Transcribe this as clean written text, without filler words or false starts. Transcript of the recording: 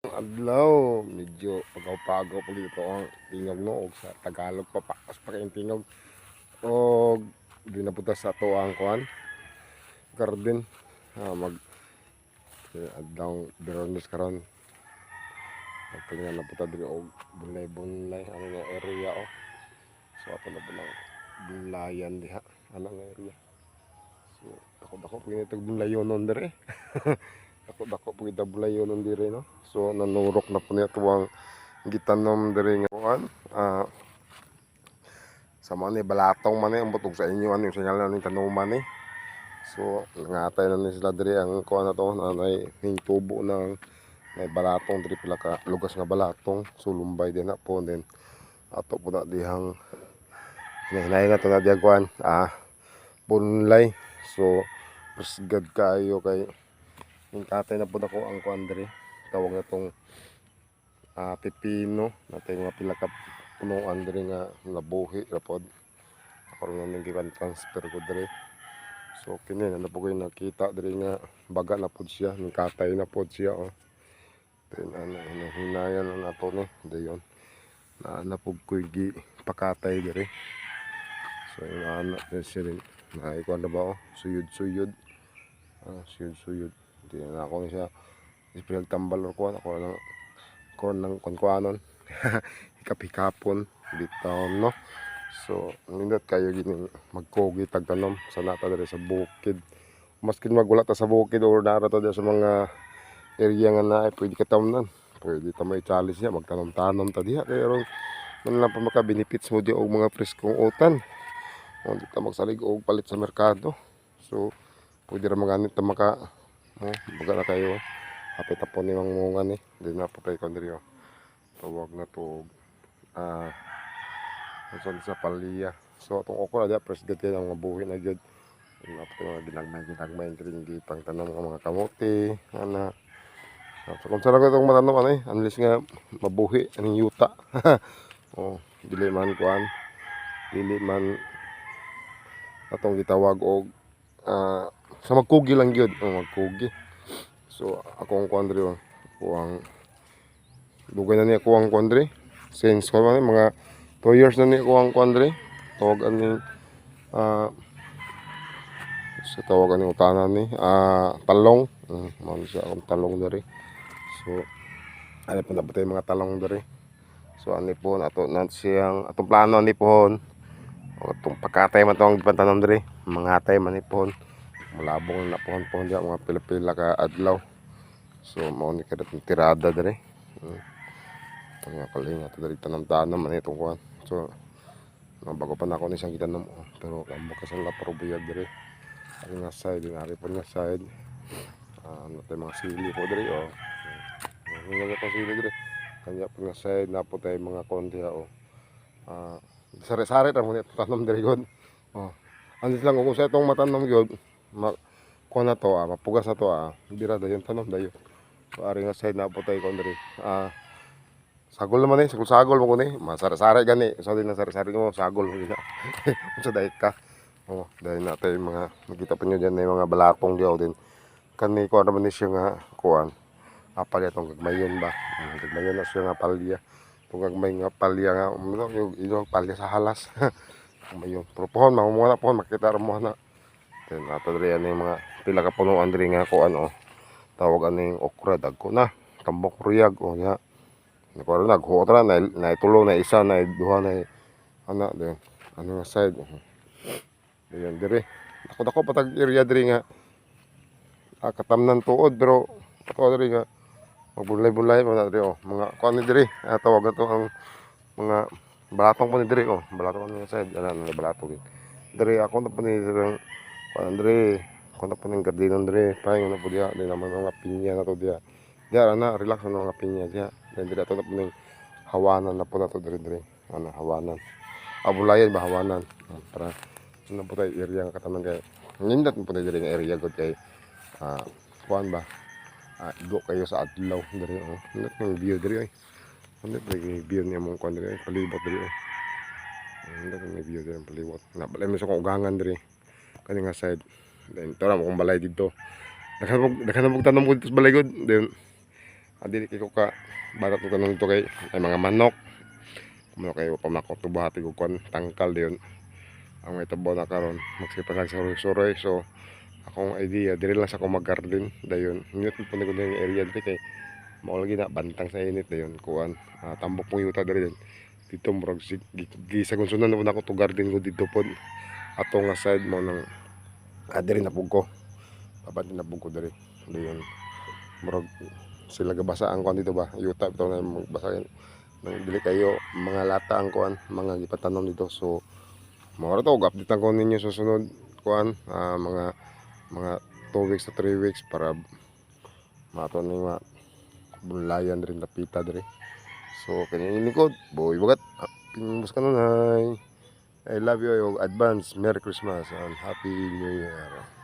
Adlaw, medyo pagaw-pagaw pag dito ang tingog no og sa Tagalog papakas pa kay tingog og ginabuta sa ato ang kuan garden mag adlaw Biyernes karon pagtingan na puta diri og bunlay-bunlay ano nga area so ato na po ng bunlayan diha ano nga area so dako-dako pag itong bunlayon non diri dako-dako pag itong bunlayon non diri no so nanurok na po niya tuwang gitanom diri nga kuan sa mga balatong man ang butog sa inyo ano yung sinyal na ng tanuman so nangatay na ni sila diri ang kuan na to nanay ning tubo ng may balatong diri pila ka lugas nga balatong so lumbay din na po din ato po na dihang hinahinay na to na diya kuan punlay so presgad kayo kay ning katay na po ako ang kuan diri tawag na tong pipino natay mga pila ka punuan diri nga nabuhi ra pod ako rin ning gikan transfer ko diri so kini na po kayo nakita diri nga baga na pod siya ning katay na pod siya then hinayan na nato ni dayon na po ko gi pakatay diri so yung anak na siya rin naikuan na ba suyod-suyod suyod-suyod di na ako siya ispil tambal ko ako lang kon ng konkuanon hikap-hikapon bitaw no so nindot kayo gini magkogi tagtanom sa nata diri sa bukid maskin magwala ta sa bukid or nara ta sa mga area nga na pwede ka tamnan pwede ta may challenge niya magtanom-tanom ta diha kay aron man lang pa maka benefits mo di og mga preskong utan o di ta magsalig og palit sa merkado so pwede ra maganit ta maka baga na kayo hapit tapon ni mangungan di na po tayo kondiri tawag na to sa palya so itong okra diya presget kayo ang mabuhi na gyud mga ginagmay kring pang tanom ng mga kamote ana so kung saan ko itong matanom unless nga mabuhi aning yuta dili man kuan dili man atong gitawag og sa magkugi lang gyud magkugi so akong kuan diri kuang dugay na niya kuang kuan diri since ko man mga 2 years na niya kuang kuan diri tawag ani sa tawag ani utanan ni talong man siya akong talong diri so ani po napatay mga talong diri so ani po ato na siyang atong plano ani po atong pakatay man tong pantanom diri mga hatay man ni po malabong na po diya mga pila-pila ka adlaw so mao ni kada tirada diri nga kalinga ito dali tanam-tanam man itong kuhan so bago pa na ako ni siyang gitanam pero kamo kasang laparubiyag diri ang nga side yung ari po nga side ano tayo mga sili po diri nga po sili diri kanya po nga side na po tayo mga konti sari-sari ta mo ni tanom diri god andis lang kung sa itong matanom god kuha na to mapugas na to bira dayon tanom dayon so ari nga side na po tayo kondiri sagol naman sagol mo ko masari-sari gani so din na sari-sari mo sagol mo gina unsa dahil ka dahil natin mga nakita pa nyo dyan na yung mga balatong diyaw din kani ko naman ni siya nga kuan apalya tong gagmayon ba gagmayon na siya nga palya tong gagmay nga palya nga yung palya sa halas gagmayon pero pohon mamumuha na pohon makita rin mo na then ato diri yan yung mga pila ka punuan diri nga kuan tawag ano yung okra dagko na tambok ruyag nya nagkuha na naghuot na itulong na isa na duha na ana din ano nga side ayan diri dako patag area diri nga katamnan tuod pero ako diri nga magbulay-bulay pa diri mga kuan ni diri tawag ato ang mga balatong pa ni diri balatong ni side ana na balatong diri ako na pa ni kuan diri ako na pa ning gardinon diri paing na po diha dili naman mga pinya na to diha diha na relax na mga pinya diha then diri ato na po ning hawanan na po na to diri ana hawanan abulayan ba hawanan para ano po tayo area nga katanan kay nindot po tayo diri nga area god kay kuan ba igo kayo sa adlaw diri nindot ng view diri nindot ng view niya mong kuan diri palibot diri nindot ng view diri palibot na balay mo sa kong ugangan diri kani nga side then tora mo kong balay dito daghan mo tanom ko dito sa balay god then Dili kay ko ka barat ko kanon dito kay ay mga manok. Kuno kayo pamanako tubahati ko kon tangkal diyon. Ang may tabaw na karon magsipag sa suroy. So akong idea diri lang sa ko mag-garden dayon. Init po ni ko yung area dito kay mao lagi na bantang sa init dayon kuan. Tambok pong yuta diri din. Dito murag gisagon sunan na ako to garden ko dito pod. Ato nga side mo nang diri na pug ko. Pabanti na pug ko diri. Dayon murag sila gabasa ang kuan dito ba. Yuta bitaw na magbasa nang dili kayo mga lata ang kuan mga gipatanom dito. So mao ra to update ko ninyo susunod kuan mga 2 weeks to 3 weeks para mato ni nga bunlayan rin napita diri. So kanya ini ko boy bagat pinumus ka nun ay I love you advance Merry Christmas and Happy New Year.